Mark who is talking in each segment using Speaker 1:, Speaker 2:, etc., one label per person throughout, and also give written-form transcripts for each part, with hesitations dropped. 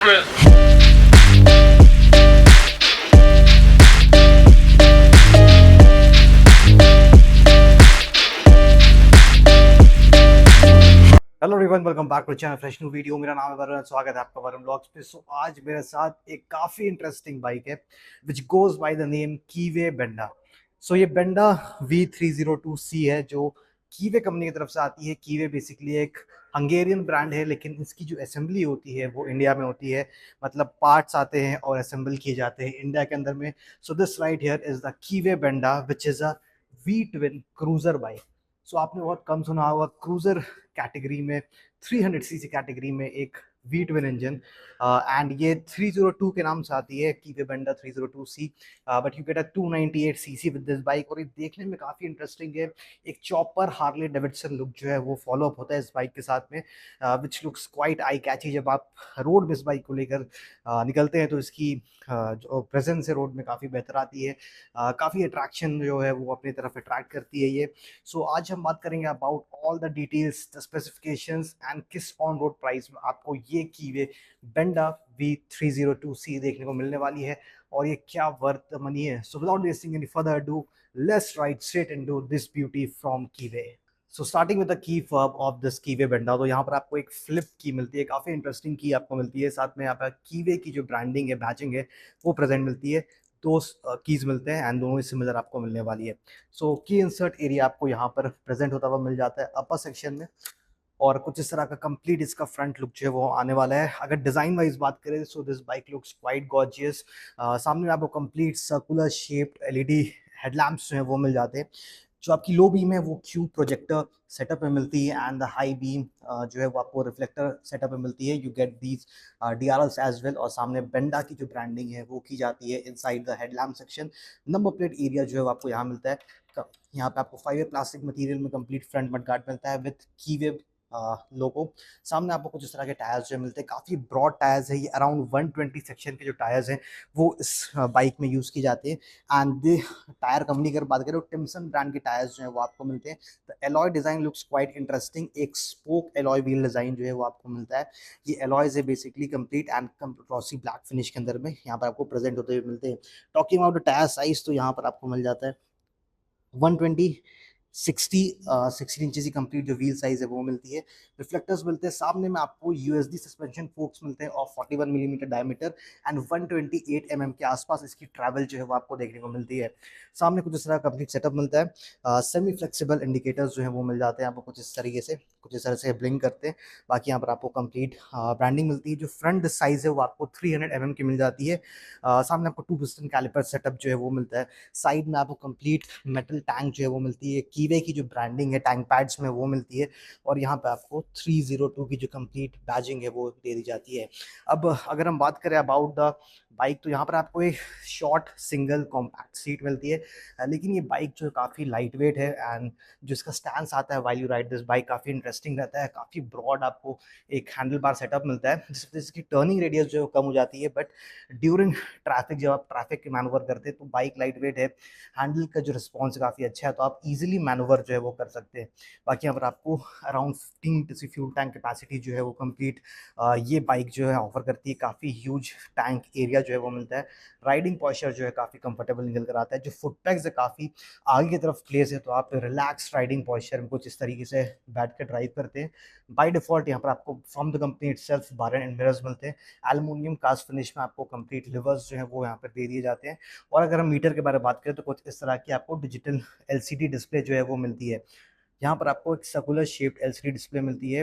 Speaker 1: Hello everyone, welcome back to channel fresh new video. मेरा नाम है वरुण, स्वागत है आपका वरुण ब्लॉग्स पे। सो आज मेरे साथ एक काफ़ी इंटरेस्टिंग बाइक है which goes by the name Keeway Benda. So ये बेंडा V302C है जो कीवे कंपनी की तरफ से आती है। कीवे बेसिकली एक हंगेरियन ब्रांड है, लेकिन इसकी जो असेंबली होती है वो इंडिया में होती है। मतलब पार्ट्स आते हैं और असेंबल किए जाते हैं इंडिया के अंदर में। So this right here is the Keeway Benda which is a V twin cruiser bike. So आपने बहुत कम सुना होगा क्रूजर कैटेगरी में, 300 सीसी कैटेगरी में एक वी ट्विन इंजन। एंड ये 302 के नाम से आती है, Keeway Benda 302C। But you get a 298 CC with this bike. और ये देखने में काफ़ी इंटरेस्टिंग है। एक चॉपर हार्ले डेविडसन लुक जो है वो फॉलो अप होता है इस बाइक के साथ में, विच लुक्स क्वाइट आई कैची। जब आप रोड में इस बाइक को लेकर निकलते हैं तो इसकी जो प्रेजेंस है रोड में काफ़ी बेहतर आती है। काफ़ी अट्रैक्शन जो है वो अपनी तरफ अट्रैक्ट करती है ये। सो आज हम बात करेंगे about all the details, the specifications and किस ऑन रोड प्राइस में आपको ये कीवे बेंडा V302C देखने को मिलने वाली है और ये क्या वर्थ द मनी है। So without wasting any further do, let's ride straight into this beauty from कीवे। So starting with the key fob of this Keeway Benda, तो यहाँ पर आपको एक फ्लिप की मिलती है, काफ़ी इंटरेस्टिंग की आपको मिलती है। साथ में यहाँ पर कीवे की जो ब्रांडिंग है, बैचिंग है, वो प्रेजेंट मिलती है। दो कीज मिलते हैं एंड दोनों ही सिमिलर आपको मिलने वाली है। सो की इंसर्ट एरिया आपको यहाँ पर प्रेजेंट होता हुआ मिल जाता है अपर सेक्शन में। और कुछ इस तरह का कंप्लीट इसका फ्रंट लुक जो है वो आने वाला है। अगर डिज़ाइन वाइज बात करें so this bike looks quite gorgeous. सामने में आपको complete circular shaped LED headlamps जो है वो मिल जाते हैं। जो आपकी लो बीम है वो क्यूब प्रोजेक्टर सेटअप में मिलती है एंड द हाई बीम जो है वो आपको रिफ्लेक्टर सेटअप में मिलती है। You get these DRLs as well. और सामने बेंडा की जो ब्रांडिंग है वो की जाती है inside the headlamp section. Number plate area जो है वो आपको यहाँ मिलता है। यहाँ पे आपको फाइबर प्लास्टिक मटेरियल में कंप्लीट फ्रंट मड गार्ड मिलता है विद कीवे लोगो। सामने आपको कुछ इस तरह के टायर्स जो मिलते हैं, काफ़ी ब्रॉड टायर्स है ये। अराउंड 120 सेक्शन के जो टायर्स हैं वो इस बाइक में यूज़ की जाते हैं। एंड टायर कंपनी अगर बात करें तो टिम्सन ब्रांड के टायर्स जो है वो आपको मिलते हैं। तो alloy design looks quite interesting. एक स्पोक एलॉय व्हील डिज़ाइन जो है वो आपको मिलता है। ये एलॉयज है basically complete and glossy black finish के अंदर में यहाँ पर आपको प्रेजेंट होते हुए मिलते हैं। टॉकिंग अबाउट टायर साइज, तो यहाँ पर आपको मिल जाता है 120 16 इंचेस की कंप्लीट जो व्हील साइज है वो मिलती है। रिफ्लेक्टर्स मिलते हैं। सामने में आपको यूएसडी सस्पेंशन फोक्स मिलते हैं और 41 मिलीमीटर डायमीटर एंड 128 mm के आसपास इसकी ट्रैवल जो है वो आपको देखने को मिलती है। सामने कुछ इस तरह कंप्लीट सेटअप मिलता है। सेमी फ्लेक्सिबल इंडिकेटर्स जो है वो मिल जाते हैं आपको कुछ इस तरीके से, कुछ इस तरह से ब्लिंक करते हैं। बाकी यहाँ पर आपको कंप्लीट ब्रांडिंग मिलती है। जो फ्रंट साइज है वो आपको 300 mm की मिल जाती है। सामने आपको 2 पिस्टन कैलिपर सेटअप जो है वो मिलता है। साइड में आपको कंप्लीट मेटल टैंक जो है वो मिलती है। कीवे की जो ब्रांडिंग है टैंक पैड्स में वो मिलती है। और यहाँ पे आपको 302 की जो कंप्लीट बैजिंग है वो दे दी जाती है। अब अगर हम बात करें अबाउट द बाइक, तो यहाँ पर आपको एक शॉर्ट सिंगल कॉम्पैक्ट सीट मिलती है। लेकिन ये बाइक जो है काफ़ी लाइट वेट है एंड जो इसका स्टैंस आता है while you ride this bike काफ़ी इंटरेस्टिंग रहता है। काफ़ी ब्रॉड आपको एक हैंडल बार सेटअप मिलता है जिससे इसकी टर्निंग रेडियस जो है कम हो जाती है। बट ड्यूरिंग ट्रैफिक, जब आप ट्रैफिक के मैनूवर करते हैं तो बाइक लाइट वेट है, हैंडल का जो रिस्पॉन्स काफ़ी अच्छा है, तो आप इजीली मैनूवर जो है वो कर सकते हैं। बाकी यहाँ पर आपको अराउंड 15 फ्यूल टैंक कैपेसिटी जो है वो कंप्लीट ये बाइक जो है ऑफर करती है। काफ़ी ह्यूज टैंक एरिया जो है वो मिलता है। राइडिंग पॉस्चर जो है काफ़ी कंफर्टेबल निकल कर आता है। जो फुट पैक्स है काफ़ी आगे की तरफ प्लेस है, तो आप रिलैक्स राइडिंग पॉस्चर में कुछ इस तरीके से बैठ कर ड्राइव करते हैं। बाई डिफॉल्ट यहाँ पर आपको from the company itself bar and mirrors मिलते हैं। एल्युमिनियम कास्ट फिनिश में आपको कंप्लीट लिवर्स जो है वो यहाँ पर दे दिए जाते हैं। और अगर हम मीटर के बारे में बात करें तो कुछ इस तरह की आपको डिजिटल LCD डिस्प्ले जो है वो मिलती है। यहाँ पर आपको एक सर्कुलर शेप्ड LCD डिस्प्ले मिलती है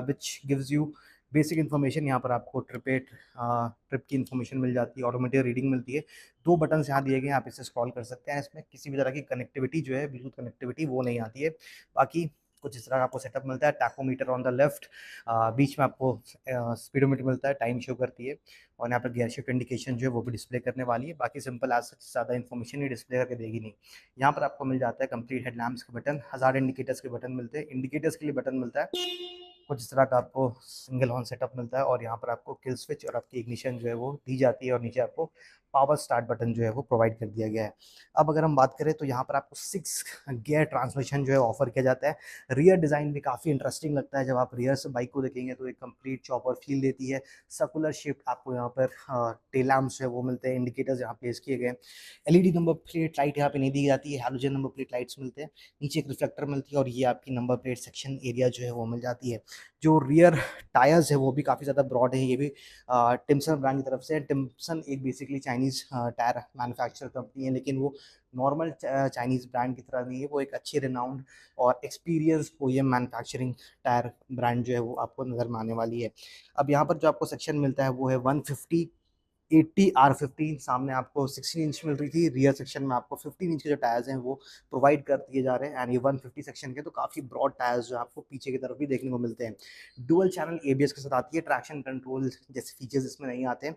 Speaker 1: which gives you basic information. यहाँ पर आपको ट्रिप की इन्फॉर्मेशन मिल जाती है, ऑटोमेटिक रीडिंग मिलती है। 2 बटन्स यहाँ दिए गए हैं, आप इसे स्क्रॉल कर सकते हैं। इसमें किसी भी तरह की कनेक्टिविटी जो है, ब्लूटूथ कनेक्टिविटी वो नहीं आती है। बाकी कुछ इस तरह का आपको सेटअप मिलता है। टैकोमीटर ऑन द लेफ्ट, बीच में आपको स्पीडोमीटर मिलता है, टाइम शो करती है। और यहाँ पर गियर शिफ्ट इंडिकेशन जो है वो भी डिस्प्ले करने वाली है। बाकी सिंपल एज सच ज़्यादा इन्फॉर्मेशन ही डिस्प्ले करके देगी नहीं। यहाँ पर आपको मिल जाता है कंप्लीट हेडलैम्प्स के बटन, हज़ार इंडिकेटर्स के बटन मिलते हैं। इंडिकेटर्स के लिए बटन मिलता है कुछ इस तरह का आपको सिंगल हॉर्न सेटअप मिलता है और यहाँ पर आपको किल स्विच और आपकी इग्निशन जो है वो दी जाती है और नीचे आपको पावर स्टार्ट बटन जो है वो प्रोवाइड कर दिया गया है। अब अगर हम बात करें तो यहाँ पर आपको 6 गियर ट्रांसमिशन जो है ऑफर किया जाता है। रियर डिज़ाइन भी काफ़ी इंटरेस्टिंग लगता है। जब आप रियर से बाइक को देखेंगे तो एक कंप्लीट चॉपर फील देती है। सर्कुलर शेप आपको यहाँ पर टेल लैम्प्स है वो मिलते हैं, इंडिकेटर्स यहाँ प्लेस किए गए हैं। एलईडी नंबर प्लेट लाइट यहाँ पे नहीं दी जाती है, हैलोजन नंबर प्लेट लाइट्स मिलते हैं। नीचे एक रिफ्लेक्टर मिलती है और ये आपकी नंबर प्लेट सेक्शन एरिया जो है वो मिल जाती है। जो रियर टायर्स है वो भी काफ़ी ज़्यादा ब्रॉड है। ये भी टिम्सन ब्रांड की तरफ से। टिम्सन एक basically Chinese tyre manufacture company है, लेकिन वो नॉर्मल चाइनीज़ ब्रांड की तरह नहीं है। वो एक अच्छी रिनाउंड और experience OEM manufacturing tyre brand जो है वो आपको नज़र में आने वाली है। अब यहाँ पर जो आपको सेक्शन मिलता है वो है 150 80R15। सामने आपको 16 इंच मिल रही थी, रियर सेक्शन में आपको 15 इंच के जो टायर्स हैं वो प्रोवाइड कर दिए जा रहे हैं। एंड ये 150 सेक्शन के तो काफ़ी ब्रॉड टायर्स जो आपको पीछे की तरफ भी देखने को मिलते हैं। डुअल चैनल एबीएस के साथ आती है। ट्रैक्शन कंट्रोल जैसे फीचर्स इसमें नहीं आते हैं।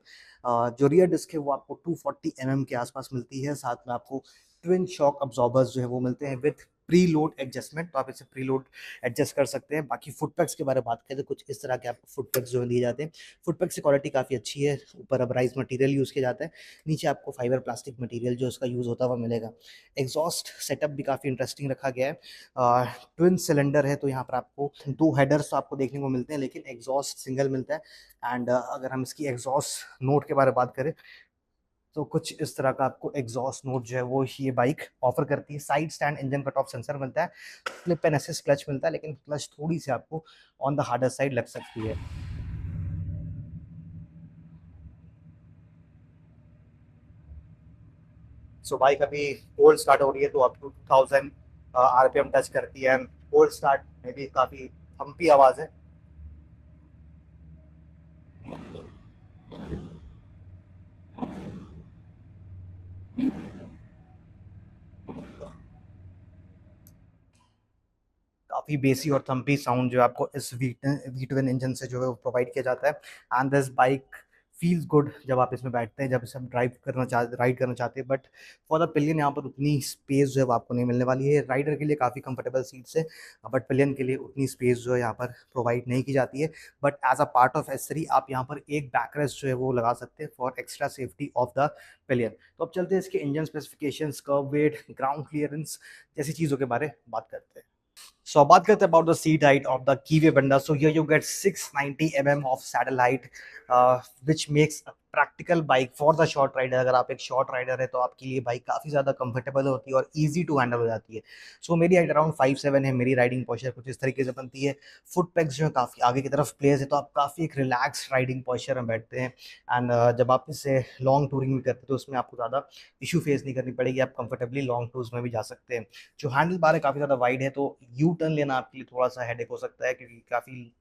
Speaker 1: जो रियर डिस्क है वो आपको 240 mm के आसपास मिलती है। साथ में आपको ट्विन शॉक अब्जॉर्बर्स जो है वो मिलते हैं विथ प्री लोड एडजस्टमेंट, तो आप इसे प्री लोड एडजस्ट कर सकते हैं। बाकी फुटपैक्स के बारे में बात करें तो कुछ इस तरह के आपको फुटपैक्स जो है दिए जाते हैं। फुटपैक्स की क्वालिटी काफ़ी अच्छी है। ऊपर रबराइज मटेरियल यूज़ किया जाता है, नीचे आपको फाइबर प्लास्टिक मटेरियल जो उसका यूज़ होता हुआ मिलेगा। एग्जॉस्ट सेटअप भी काफ़ी इंटरेस्टिंग रखा गया है। ट्विन सिलेंडर है तो यहाँ पर आपको 2 हेडर्स तो आपको देखने को मिलते हैं, लेकिन एग्जॉस्ट सिंगल मिलता है। एंड अगर हम इसकी एग्जॉस्ट नोट के बारे में बात करें तो कुछ इस तरह का आपको एग्जॉस्ट नोट जो है वो ये बाइक ऑफर करती है। Side stand engine cut off sensor मिलता है, फ्लिप एंड असिस्ट क्लच मिलता है, लेकिन क्लच थोड़ी सी आपको ऑन द हार्डर साइड लग सकती है। सो बाइक अभी कोल्ड स्टार्ट हो रही है तो अप टू 2000 आरपीएम टच करती है। कोल्ड स्टार्ट में भी काफ़ी थम्पी आवाज़ है। काफ़ी बेसी और थम्पी साउंड जो है आपको इस वी ट्विन इंजन से जो है वो प्रोवाइड किया जाता है। And this bike feels good जब आप इसमें बैठते हैं, जब इसे आप राइड करना चाहते हैं। बट फॉर द पिलियन यहाँ पर उतनी स्पेस जो है वो आपको नहीं मिलने वाली है। राइडर के लिए काफ़ी कंफर्टेबल सीट्स है, बट पिलियन के लिए उतनी स्पेस जो है यहाँ पर प्रोवाइड नहीं की जाती है। But as a part of accessory आप यहाँ पर एक बैकरेस्ट जो है वो लगा सकते हैं for extra safety of the pillion. तो अब चलते हैं इसके engine specifications, curve wait, ground clearance जैसी चीज़ों के बारे में बात करते हैं। So about the seat height of the Kiwi Benda. So here you get 690 mm of saddle height, which makes a practical bike for the short rider. अगर आप एक शॉर्ट राइडर है तो आपके लिए बाइक काफ़ी ज़्यादा कंफर्टेबल होती है और इजी टू हैंडल हो जाती है। सो मेरी हाइट अराउंड 5'7" है। मेरी राइडिंग पोस्चर कुछ इस तरीके से बनती है। फुट पैक्स जो है काफ़ी आगे की तरफ प्लेस है, तो आप काफ़ी एक रिलैक्स राइडिंग पोस्चर में बैठते हैं। एंड जब आप इससे लॉन्ग टूरिंग भी करते हैं तो उसमें आपको ज़्यादा इशू फेस नहीं करनी पड़ेगी। आप कंफर्टेबली लॉन्ग टूर्स में भी जा सकते हैं। जो हैंडल बार है काफ़ी ज़्यादा वाइड है, तो यू टर्न लेना आपके लिए थोड़ा सा हेडेक हो सकता है, क्योंकि काफ़ी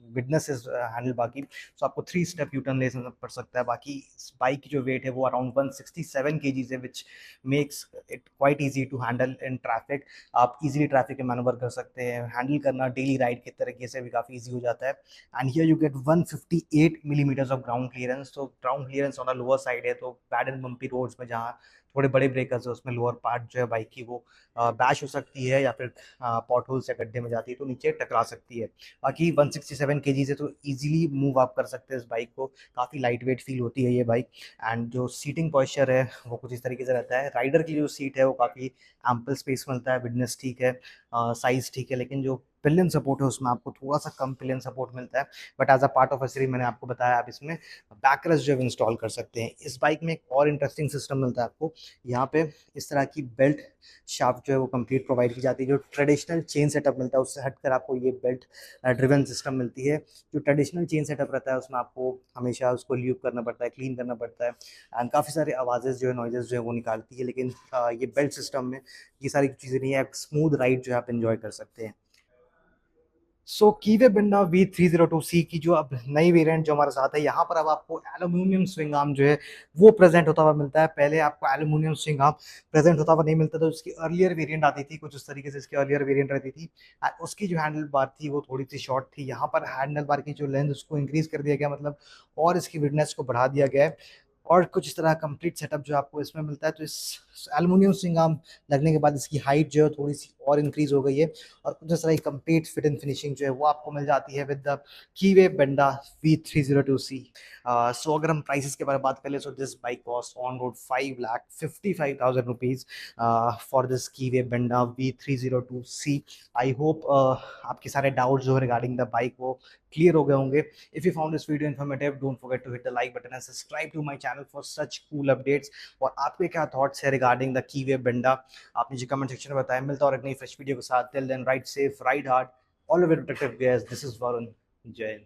Speaker 1: विडनेस इज हैंडल बाकी। सो आपको 3 स्टेप यू टर्न लेना पड़ सकता है। बाकी बाइक की जो वेट है वो अराउंड 167 kgs है, which makes it quite easy to handle in traffic. आप इजीली ट्रैफिक में मैनूवर कर सकते हैं। हैंडल करना डेली राइड के तरीके से भी काफ़ी ईजी हो जाता है। And here you get 158 millimeters of ground clearance. तो ground clearance on the lower side है, तो बैड एंड बम्पी रोड्स में जहाँ थोड़े बड़े ब्रेकर्स है उसमें लोअर पार्ट जो है बाइक की वो बैश हो सकती है या फिर पॉट होल्स या गड्ढे में जाती है तो नीचे टकरा सकती है। बाकी 167 kg है तो इजीली मूव आप कर सकते हैं इस बाइक को। काफ़ी लाइट वेट फील होती है ये बाइक। एंड जो सीटिंग पॉस्चर है वो कुछ इस तरीके से रहता है। राइडर की जो सीट है वो काफ़ी एम्पल स्पेस मिलता है, विडनेस ठीक है, साइज ठीक है, लेकिन जो पिलियन सपोर्ट है उसमें आपको थोड़ा सा कम पिलियन सपोर्ट मिलता है। But as a part of accessory मैंने आपको बताया आप इसमें बैकरेस्ट जो है इंस्टॉल कर सकते हैं। इस बाइक में एक और इंटरेस्टिंग सिस्टम मिलता है आपको। यहाँ पे इस तरह की बेल्ट शाफ्ट जो है वो कंप्लीट प्रोवाइड की जाती है। जो ट्रेडिशनल चेन सेटअप मिलता है उससे हटकर आपको ये बेल्ट ड्रिवन सिस्टम मिलती है। जो ट्रेडिशनल चेन सेटअप रहता है उसमें आपको हमेशा उसको ल्यूब करना पड़ता है, क्लीन करना पड़ता है, एंड काफ़ी सारे आवाज़ जो है नॉइजेस जो है वो निकालती है। लेकिन ये बेल्ट सिस्टम में ये सारी चीज़ें नहीं है। स्मूथ राइड जो है आप इन्जॉय कर सकते हैं। सो कीवे बिंडा V302C की जो अब नई वेरिएंट जो हमारे साथ है, यहाँ पर अब आपको एल्यूमिनियम स्विंग आर्म जो है वो प्रेजेंट होता हुआ मिलता है। पहले आपको एल्यूमिनियम स्विंग आर्म प्रेजेंट होता हुआ नहीं मिलता था। उसकी अर्लियर वेरिएंट आती थी कुछ उस तरीके से, इसकी अर्लियर वेरिएंट रहती थी। उसकी जो हैंडल बार थी वो थोड़ी सी शॉर्ट थी। यहाँ पर हैंडल बार की जो लेंथ उसको इंक्रीज कर दिया गया, मतलब और इसकी विडनेस को बढ़ा दिया गया है। और कुछ इस तरह कंप्लीट सेटअप जो आपको इसमें मिलता है। तो इस एल्युमिनियम स्विंग आर्म लगने के बाद इसकी हाइट जो है थोड़ी सी और इंक्रीज हो गई है और कुछ इस तरह की कंप्लीट फिट एंड फिनिशिंग जो है वो आपको मिल जाती है with the Keeway Benda V302C। So अगर हम प्राइसेस के बारे में बात करें, so this bike cost on road 5,55,000 rupees for this Keeway Benda V302C। I hope आपके सारे डाउट्स जो है रिगार्डिंग द बाइक वो क्लियर हो गए होंगे। If you found this video informative, don't forget to hit the like button and subscribe to my channel for such cool updates. और आपके क्या थॉट्स है रिगार्डिंग द कीवे बेंडा, आप मुझे कमेंट सेक्शन में बताएं। मिलता और एक नई फ्रेश वीडियो के साथ। Till then, ride safe, ride hard, all way protective gears. This is Varun. जय हिंद।